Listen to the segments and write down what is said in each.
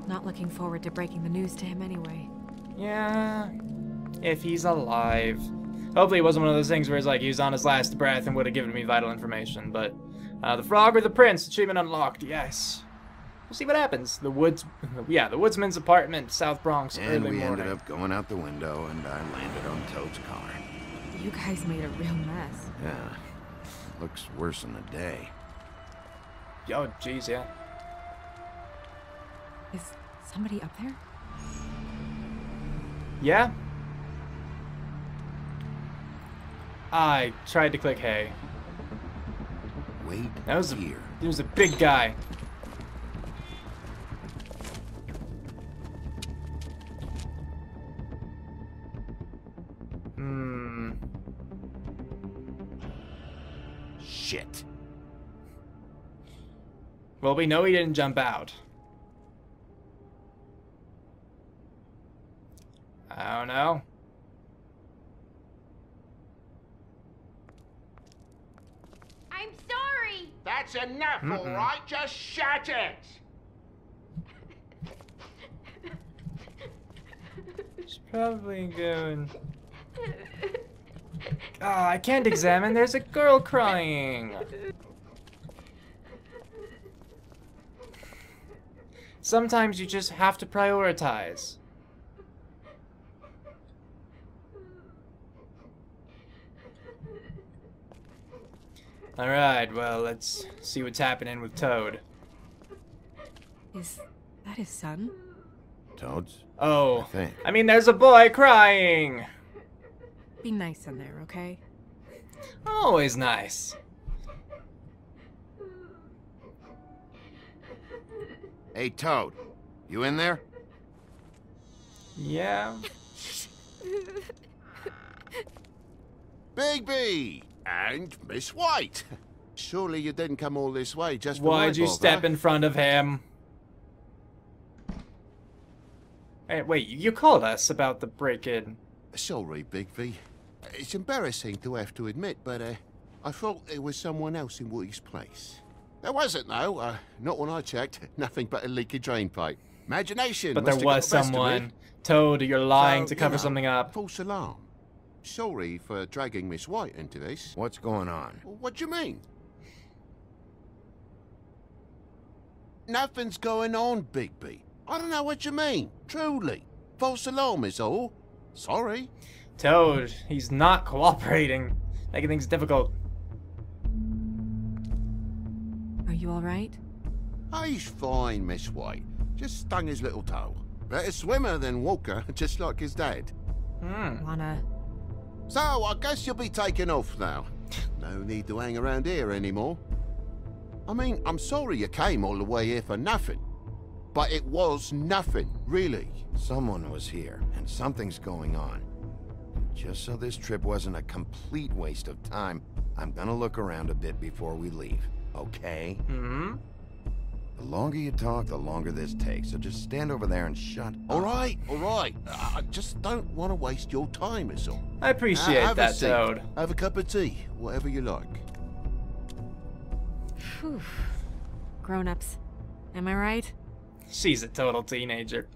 Not looking forward to breaking the news to him anyway. Yeah, if he's alive. Hopefully it wasn't one of those things where it's like he was on his last breath and would have given me vital information, but the frog or the prince, achievement unlocked, yes. We'll see what happens. The woodsman's apartment, South Bronx, and early we morning. ended up going out the window, and I landed on Toad's car. You guys made a real mess. Yeah, looks worse than the day. Oh, jeez, yeah. Is somebody up there? Yeah? I tried to click hay. Wait That was here. He was a big guy. Shit. Well, we know he didn't jump out. I don't know. I'm sorry. That's enough, all right? Just shut it. It's probably going. Oh, I can't examine. There's a girl crying. Sometimes you just have to prioritize. Alright, well, let's see what's happening with Toad. Is that his son? Toad's? Oh, I think. I mean, there's a boy crying. Be nice in there, okay? Always nice. Hey, Toad. You in there? Yeah. Bigby! And Miss White! Surely you didn't come all this way just for Why'd you eyeballs, step huh? in front of him? Hey, wait, you called us about the break-in. Sorry, Bigby. It's embarrassing to have to admit, but I thought there was someone else in Woody's place. There wasn't, though. Not when I checked. Nothing but a leaky drain pipe. Imagination. But must there have got was the best of someone. it. Toad, you're lying So, to you cover know, something up. False alarm. Sorry for dragging Miss White into this. What's going on? What do you mean? Nothing's going on, Bigby. I don't know what you mean. Truly. False alarm is all. Sorry. Toad, he's not cooperating. Making things difficult. Are you alright? He's fine, Miss White. Just stung his little toe. Better swimmer than walker, just like his dad. Wanna... So, I guess you'll be taking off now. No need to hang around here anymore. I mean, I'm sorry you came all the way here for nothing. But it was nothing, really. Someone was here, and something's going on. And just so this trip wasn't a complete waste of time, I'm gonna look around a bit before we leave, okay? Mm-hmm. The longer you talk, the longer this takes, so just stand over there and shut All up. right, all right. I just don't want to waste your time, is all. I appreciate Have a that, seat. Toad. Have a cup of tea, whatever you like. Phew. Grown-ups. Am I right? She's a total teenager.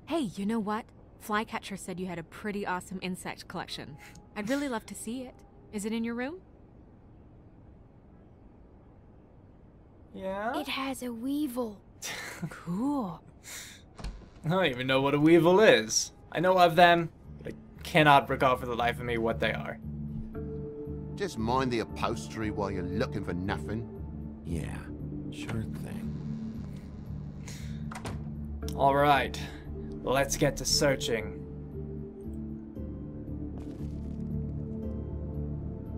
Hey, you know what? Flycatcher said you had a pretty awesome insect collection. I'd really love to see it. Is it in your room? Yeah? It has a weevil. Cool. I don't even know what a weevil is. I know of them, but I cannot recall for the life of me what they are. Just mind the upholstery while you're looking for nothing. Yeah, sure thing. Alright, let's get to searching.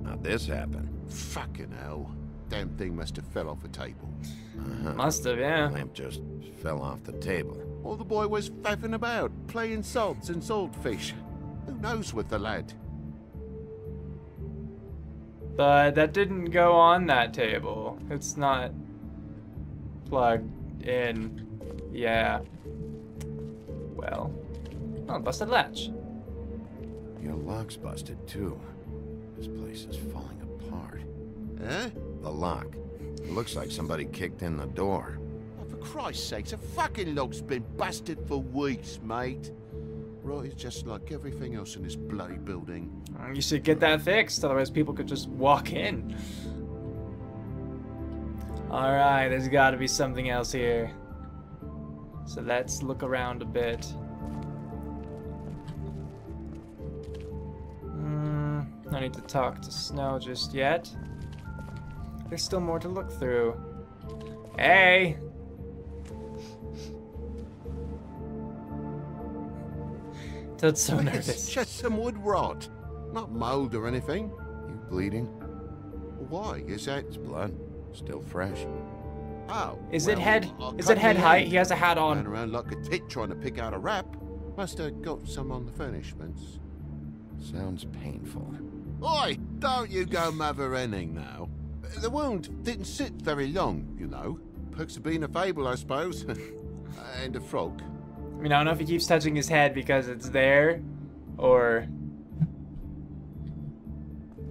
How'd this happen? Fucking hell. Damn thing must have fell off a table. Must have, yeah. Lamp just fell off the table. Or the boy was faffing about, playing sods and swordfish. Who knows with the lad? But that didn't go on that table. It's not plugged in. Yeah. Well. Oh, busted latch. Your lock's busted, too. This place is falling apart. Eh? The lock. It looks like somebody kicked in the door. Christ's sakes, a fucking log's been busted for weeks, mate. Right, it's just like everything else in this bloody building. You should get that fixed, otherwise people could just walk in. Alright, there's gotta be something else here. So let's look around a bit. No need to talk to Snow just yet. There's still more to look through. Hey! Toad's so nervous. It's just some wood rot. Not mold or anything. You bleeding? Why? Is that... It's blood. Still fresh. Oh. Is well, it head? I Is cut it head my height? hand. He has a hat Ran on. around like a tit trying to pick out a wrap. Must have got some on the furnishments. Sounds painful. Oi! Don't you go mother-henning now. The wound didn't sit very long, you know. Perks of being a fable, I suppose. And a frog. I mean, I don't know if he keeps touching his head because it's there, or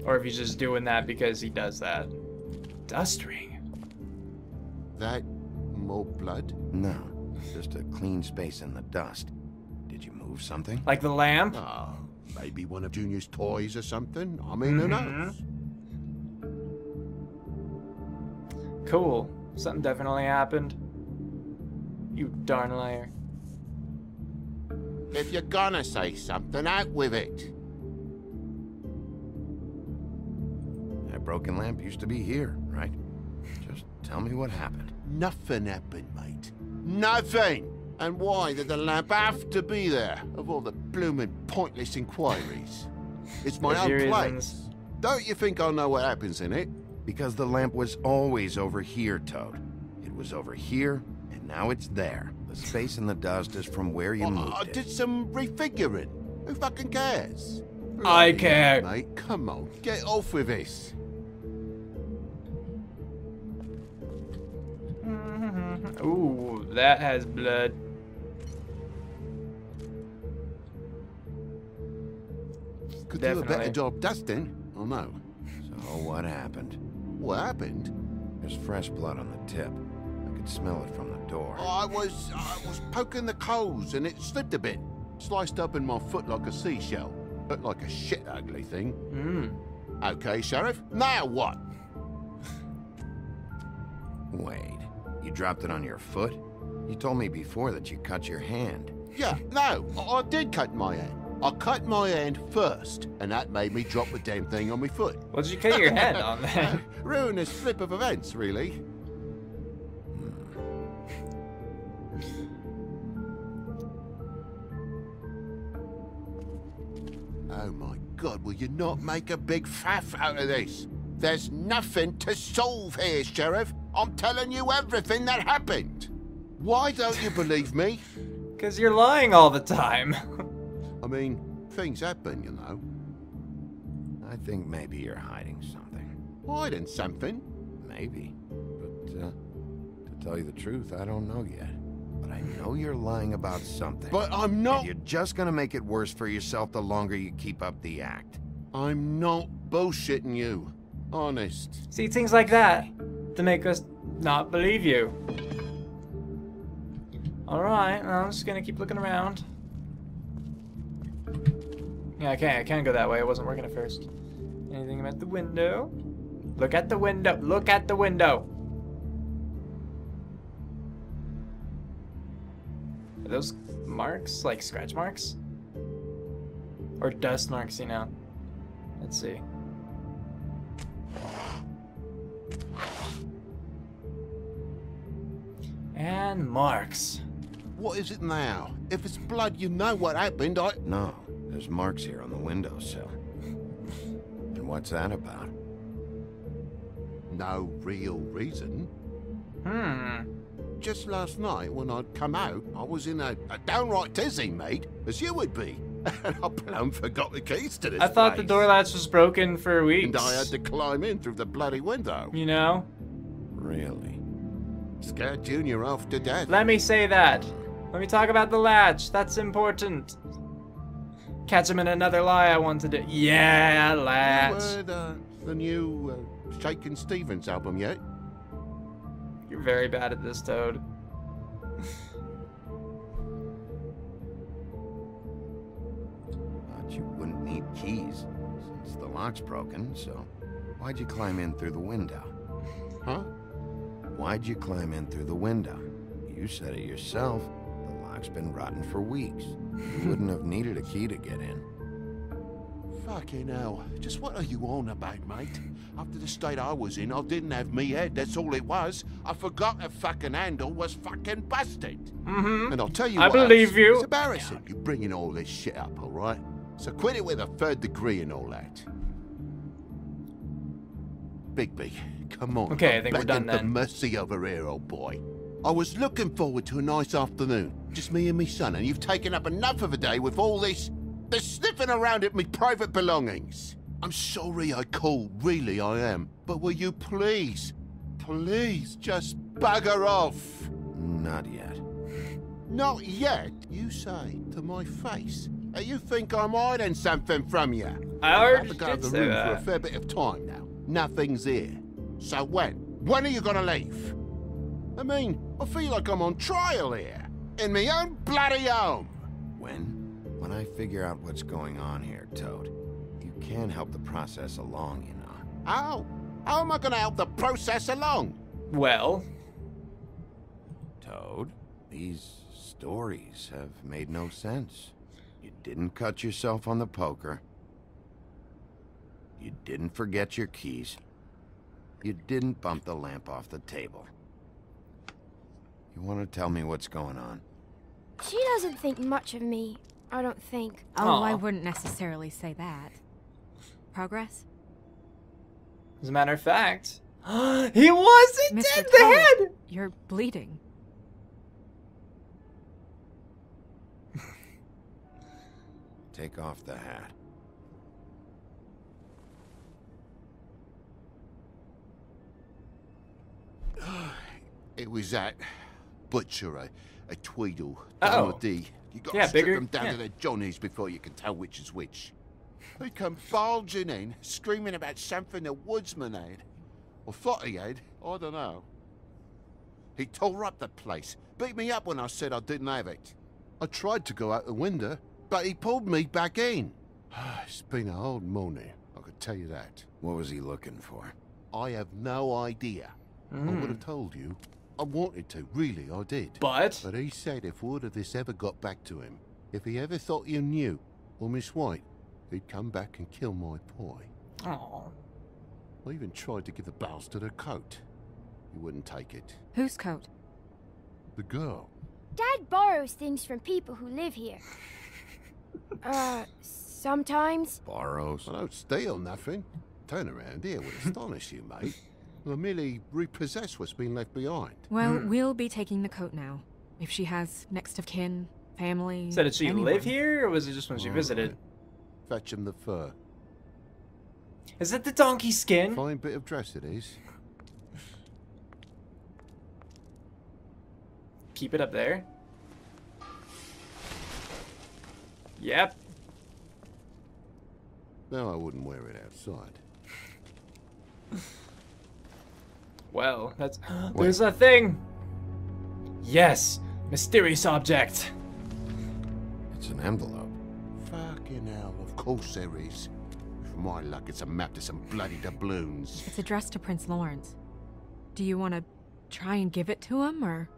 if he's just doing that because he does that. Dust ring. That more blood? No, just a clean space in the dust. Did you move something? Like the lamp? Oh, maybe one of Junior's toys or something. I mean, who knows? Cool. Something definitely happened. You darn liar. If you're gonna say something, out with it. That broken lamp used to be here, right? Just tell me what happened. Nothing happened, mate. Nothing! And why did the lamp have to be there, of all the blooming pointless inquiries? It's my There's your own place. reasons. Don't you think I'll know what happens in it? Because the lamp was always over here, Toad. It was over here, and now it's there. The space in the dust is from where you moved I it. did some refiguring. Who fucking cares? I Bloody care. hell, mate, come on, get off with this. Ooh, that has blood. Could do a Definitely. better job dusting, I know. So what happened? What happened? There's fresh blood on the tip. I could smell it from the door. I was poking the coals and it slipped a bit. Sliced up in my foot like a seashell. Looked like a shit ugly thing. Okay, Sheriff, now what? Wait, you dropped it on your foot? You told me before that you cut your hand. Yeah, no, I did cut my hand. I cut my hand first, and that made me drop the damn thing on my foot. What did you cut your head on then? Ruinous flip of events, really. Oh my God, will you not make a big faff out of this? There's nothing to solve here, Sheriff. I'm telling you everything that happened. Why don't you believe me? Because you're lying all the time. I mean, things happen, you know. I think maybe you're hiding something. Hiding something? Maybe. But, to tell you the truth, I don't know yet. But I know you're lying about something. But I'm not. And you're just gonna make it worse for yourself the longer you keep up the act. I'm not bullshitting you. Honest. See, things like that to make us not believe you. Alright, I'm just gonna keep looking around. Yeah, I can't go that way. It wasn't working at first. Anything at the window? Look at the window. Look at the window. Are those marks? Like scratch marks? Or dust marks, you know? Let's see. And marks. What is it now? If it's blood, you know what happened. No, there's marks here on the windowsill. And what's that about? No real reason. Hmm. Just last night when I'd come out, I was in a downright tizzy, mate, as you would be. And I plumb forgot the keys to this I thought the place. door latch was broken for weeks. And I had to climb in through the bloody window. You know? Really? Scared Junior off to death. Let me say that. Let me talk about the latch. That's important. Catch him in another lie I want to do. Yeah, You latch. heard the new Shakin' Stevens album yet? You're very bad at this, Toad. But you wouldn't need keys, since the lock's broken, so why'd you climb in through the window? Huh? Why'd you climb in through the window? You said it yourself. The lock's been rotten for weeks. You wouldn't have needed a key to get in. Fucking hell. Just what are you on about, mate? After the state I was in, I didn't have me head, that's all it was. I forgot the fucking handle was fucking busted. Mm-hmm. And I'll tell you I what believe else, you. It's embarrassing you bringing all this shit up, all right? So quit it with a third degree and all that. Bigby, come on. Okay, I think we're done Begging for then. mercy over here, old boy. I was looking forward to a nice afternoon. Just me and me son, and you've taken up enough of a day with all this sniffing around at me private belongings. I'm sorry I called, really I am. But will you please just bugger off? Not yet. Not yet, you say, to my face. You think I'm hiding something from you? I I've already had to go out did the say room for a that. fair bit of time now. Nothing's here. So when? When are you gonna leave? I mean, I feel like I'm on trial here. In my own bloody home. When I figure out what's going on here, Toad, you can help the process along, you know. How? How am I gonna help the process along? Well, Toad, these stories have made no sense. You didn't cut yourself on the poker. You didn't forget your keys. You didn't bump the lamp off the table. You want to tell me what's going on? She doesn't think much of me, I don't think. Oh, Aw. I wouldn't necessarily say that. Progress? as a matter of fact, he wasn't Mr. dead. The Toad, head. you're bleeding. Take off the hat. It was that butcher, a Tweedle, Oh. D. You got Yeah, to strip bigger. them down Yeah. to their johnnies before you can tell which is which. They come bulging in, screaming about something the woodsman had. Or thought he had, I don't know. He tore up the place, beat me up when I said I didn't have it. I tried to go out the window, but he pulled me back in. It's been a hard morning, I could tell you that. What was he looking for? I have no idea. I would have told you. I wanted to, really, I did. But But he said if word of this ever got back to him, if he ever thought you knew, or Miss White, he'd come back and kill my boy. oh, I even tried to give the bastard a coat. He wouldn't take it. Whose coat? The girl. Dad borrows things from people who live here. Sometimes. Borrows? I don't steal nothing. Turn around here would astonish you, mate. I merely repossess what's been left behind. Well, we'll be taking the coat now. If she has next of kin, family. so did she anyone. live here, or was it just when she All visited? right. Fetch him the fur. Is it the donkey skin? Fine bit of dress it is. Keep it up there. Yep. No, I wouldn't wear it outside. Well, that's. There's a thing. Yes, mysterious object. It's an envelope. Fucking hell, of course there is. For my luck, it's a map to some bloody doubloons. It's addressed to Prince Lawrence. Do you want to try and give it to him, or?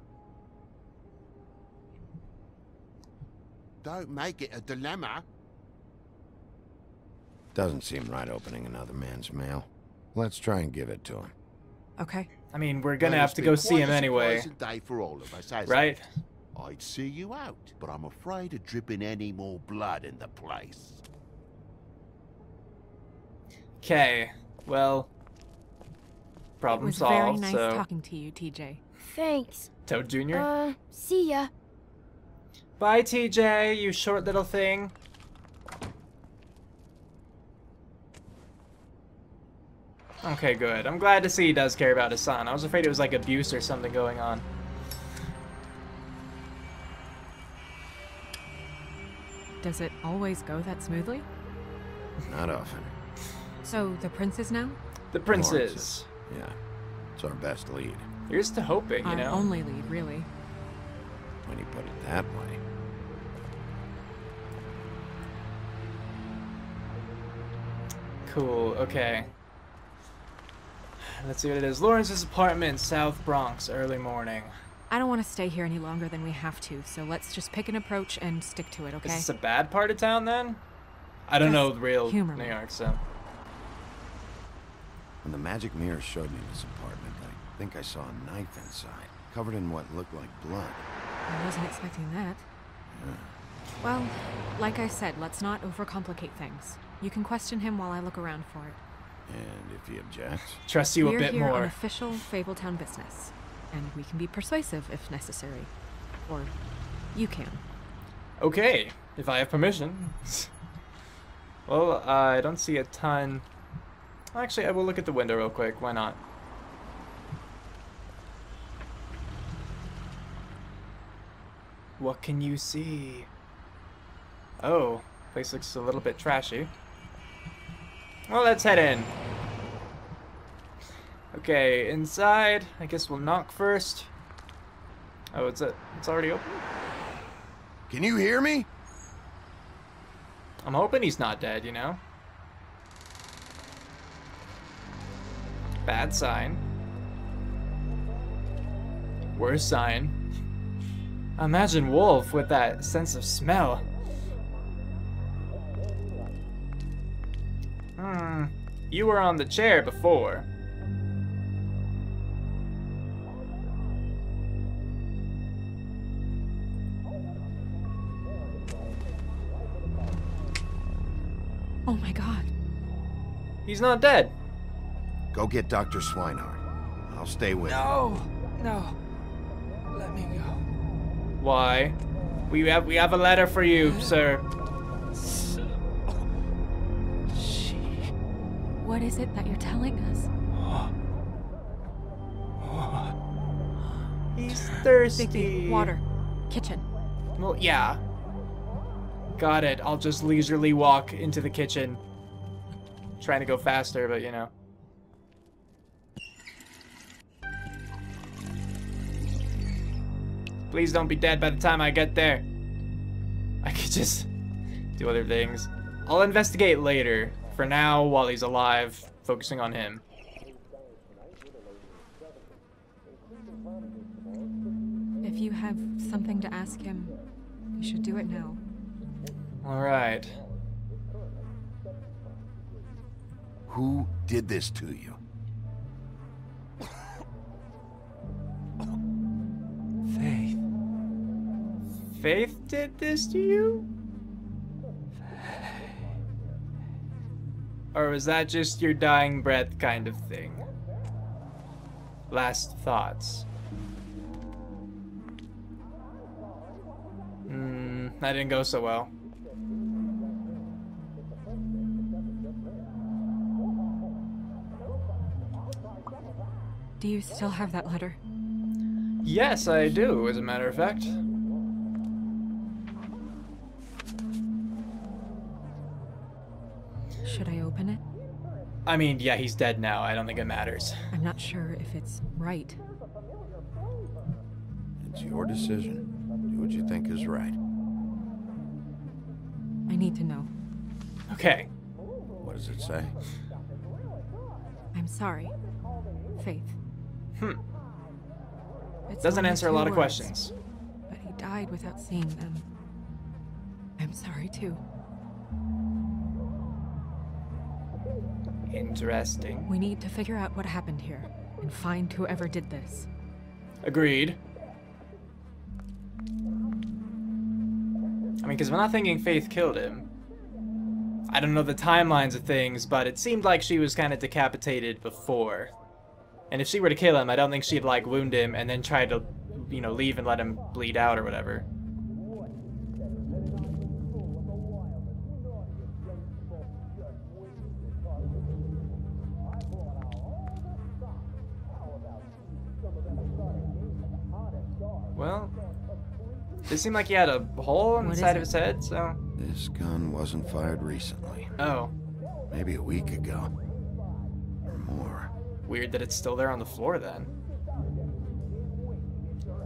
Don't make it a dilemma. Doesn't seem right opening another man's mail. Let's try and give it to him. Okay. I mean, we're gonna Well, have it's to been go see quite him a anyway, surprising day for all of us, hasn't right? it? I'd see you out, but I'm afraid of dripping any more blood in the place. Okay. Well, It problem was very solved. nice so, talking to you, TJ. Thanks. Toad Jr. See ya. Bye, TJ. You short little thing. Okay, good. I'm glad to see he does care about his son. I was afraid it was like abuse or something going on. Does it always go that smoothly? Not often. So, the princes now? The princes. Lawrence's. Yeah. It's our best lead. Here's to hoping, you Our know. only lead, really. when you put it that way. Cool, okay. Let's see what it is. Lawrence's apartment, South Bronx, early morning. I don't want to stay here any longer than we have to, so let's just pick an approach and stick to it, okay? Is this a bad part of town, then? I don't know real humor New me. York, so... When the magic mirror showed me this apartment, I think I saw a knife inside, covered in what looked like blood. I wasn't expecting that. Well, like I said, let's not overcomplicate things. You can question him while I look around for it. And if he objects? Trust you a bit We're here on more. official Fabletown business, and we can be persuasive if necessary. Or you can. Okay, if I have permission. Well, I don't see a ton... Actually, I will look at the window real quick. Why not? What can you see? Oh, place looks a little bit trashy. Well, let's head in. Okay, inside. I guess we'll knock first. Oh, it's already open? Can you hear me? I'm hoping he's not dead, you know? Bad sign. Worst sign. Imagine Wolf with that sense of smell. You were on the chair before. Oh my god. He's not dead. Go get Dr. Swinehart. I'll stay with you. No. Let me go. Why? We have a letter for you, sir. What is it that you're telling us? He's thirsty. Biggie, water. Kitchen. Well, yeah. Got it. I'll just leisurely walk into the kitchen. Trying to go faster, but you know. Please don't be dead by the time I get there. I could just do other things. I'll investigate later. For now, while he's alive, focusing on him. If you have something to ask him, you should do it now. Alright. Who did this to you? Faith. Faith did this to you? Or was that just your dying breath kind of thing? Last thoughts. That didn't go so well. Do you still have that letter? Yes, I do, as a matter of fact. Should I open it? I mean, yeah, he's dead now. I don't think it matters. I'm not sure if it's right. It's your decision. Do what you think is right. I need to know. Okay. What does it say? I'm sorry. Faith. It's Doesn't only answer a 2 lot of words, questions. But he died without seeing them. I'm sorry too. Interesting. We need to figure out what happened here and find whoever did this. Agreed. I mean, because we're not thinking Faith killed him. I don't know the timelines of things, but it seemed like she was kind of decapitated before. And if she were to kill him, I don't think she'd, like, wound him and then try to, you know, leave and let him bleed out or whatever. Well, it seemed like he had a hole on the What side is of his head, so... This gun wasn't fired recently. Oh. Maybe a week ago. Or more. Weird that it's still there on the floor, then.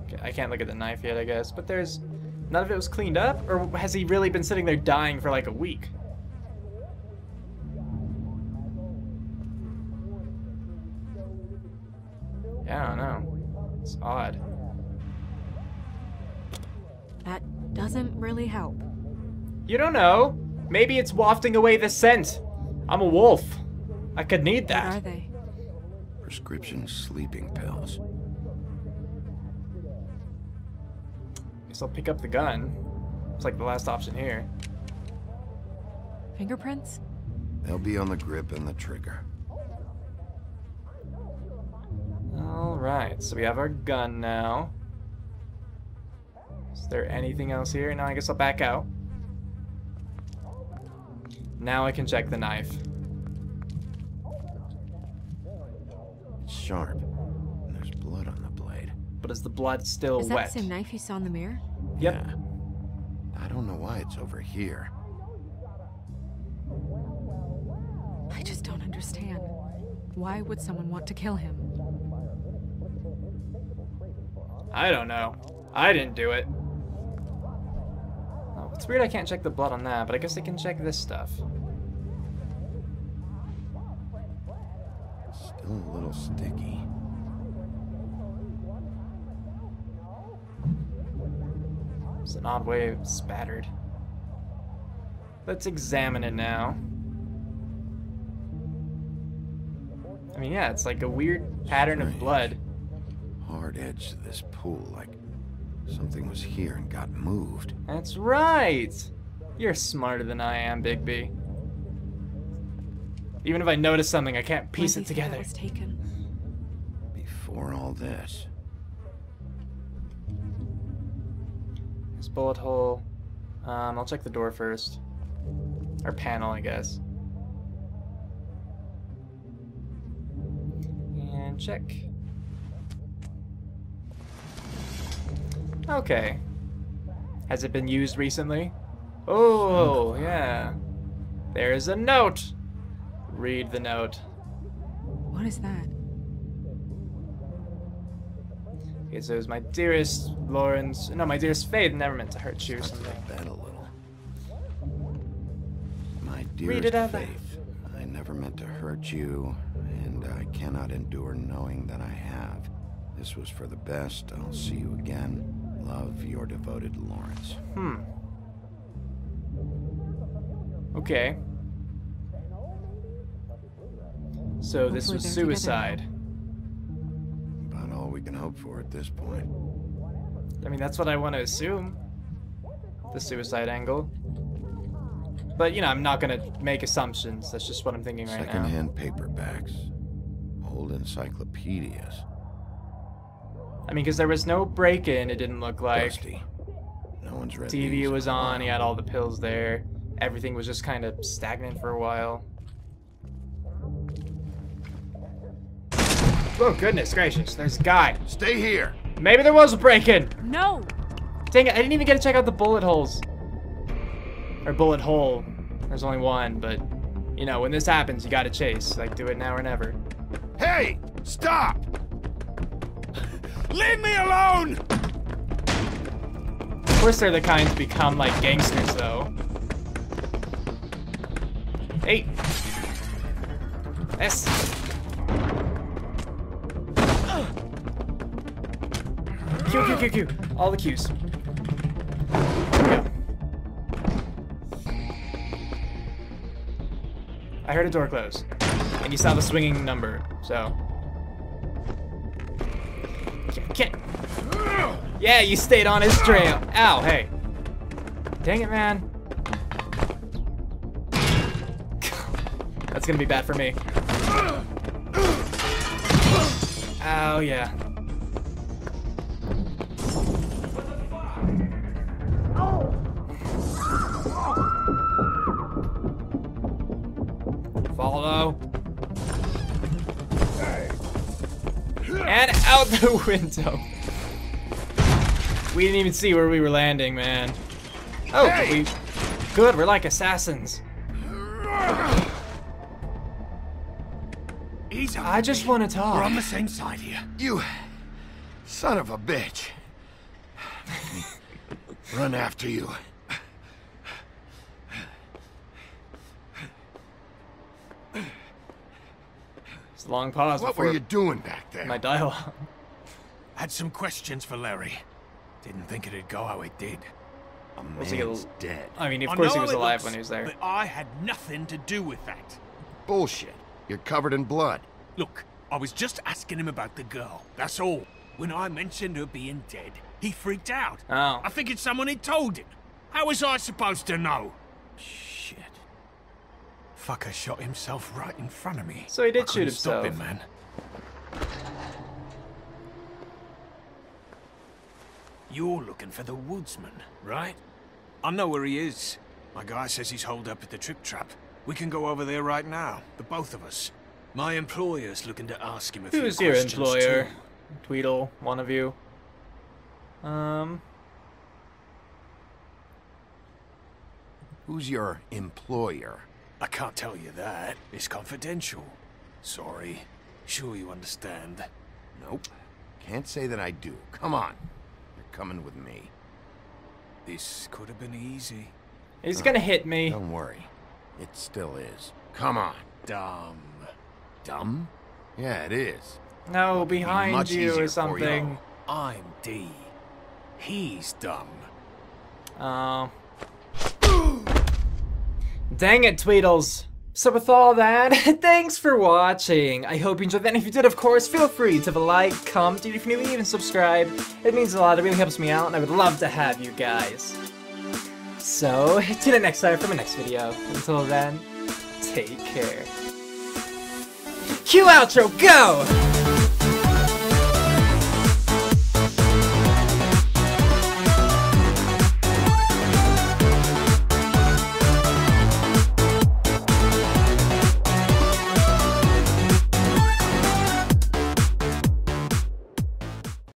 Okay, I can't look at the knife yet, I guess. But there's... None of it was cleaned up? Or has he really been sitting there dying for like a week? Yeah, I don't know. It's odd. That doesn't really help. You don't know. Maybe it's wafting away the scent. I'm a wolf. I could need What are that. they? Prescription sleeping pills. Guess I'll pick up the gun. It's like the last option here. Fingerprints? They'll be on the grip and the trigger. Alright, so we have our gun now. Is there anything else here? No, I guess I'll back out. Now I can check the knife. It's sharp. And there's blood on the blade. But is the blood still Is that wet? the same knife you saw in the mirror? Yep. Yeah. I don't know why it's over here. I just don't understand. Why would someone want to kill him? I don't know. I didn't do it. Oh, it's weird I can't check the blood on that, but I guess I can check this stuff. Still a little sticky. It's an odd way it's spattered. Let's examine it now. I mean, yeah, it's like a weird pattern of blood. Hard edge to this pool, like something was here and got moved. That's right! You're smarter than I am, Bigby. Even if I notice something, I can't piece When it do you think together. that was taken? Before all this. This bullet hole. I'll check the door first. Or panel, I guess. And check. Okay. Has it been used recently? Oh, yeah. There's a note. Read the note. What is that? Okay, so it was my dearest Lawrence. No, my dearest Faith never meant to hurt you or Stuck to something. the bed a little. My Read it dearest out loud. Faith, I never meant to hurt you, and I cannot endure knowing that I have. This was for the best. I'll see you again. Love, your devoted Lawrence. Okay. So this Hopefully was they're together suicide. About all we can hope for at this point. I mean, that's what I want to assume. The suicide angle. But, you know, I'm not going to make assumptions. That's just what I'm thinking right now. Secondhand paperbacks. Old encyclopedias. I mean, because there was no break-in, it didn't look like. Dusty. No one's read TV these was in a on, he while. had all the pills there. Everything was just kind of stagnant for a while. Oh, goodness gracious, there's a guy. Stay here! Maybe there was a break-in. No! Dang it, I didn't even get to check out the bullet holes. Or bullet hole. There's only one, but, you know, when this happens, you gotta chase. Like, do it now or never. Hey! Stop! Leave me alone! Of course they're the kind to become, like, gangsters, though. Hey! S! Q. All the Qs. There we go. I heard a door close. And you saw the swinging number, so... Get. Yeah, you stayed on his trail. Ow, hey. Dang it, man. That's gonna be bad for me. Ow, yeah. Follow. And out the window. We didn't even see where we were landing, man. Oh, Hey! Good, we're like assassins. Easy. I just want to talk. We're on the same side here. You son of a bitch. Run after you. It's a long pause What before were you doing back there? my dialogue. Had some questions for Larry. Didn't think it'd go how it did. A Was he man's dead. I mean, of I course know he how was it alive looks, when he was there. But I had nothing to do with that. Bullshit. You're covered in blood. Look, I was just asking him about the girl. That's all. When I mentioned her being dead, he freaked out. Oh. I figured someone had told him. How was I supposed to know? Shit. Fucker shot himself right in front of me. So he did I shoot couldn't stop himself. him, man. You're looking for the woodsman, right? I know where he is. My guy says he's holed up at the Trip Trap. We can go over there right now, the both of us. My employer's looking to ask him a few Who's your questions employer? too. Tweedle, one of you. Who's your employer? I can't tell you that. It's confidential. Sorry. Sure you understand. Nope. Can't say that I do. Come on. You're coming with me. This could have been easy. He's gonna hit me. Don't worry. It still is. Come on. Dumb. Dumb? Yeah, it is. No, be behind much you easier or for something. you. I'm D. He's dumb. Dang it, Tweedles. So with all that, thanks for watching. I hope you enjoyed that, and if you did, of course, feel free to like, comment, and if you're new, even subscribe. It means a lot, it really helps me out, and I would love to have you guys. So, tune in next time for my next video. Until then, take care. Cue outro, go!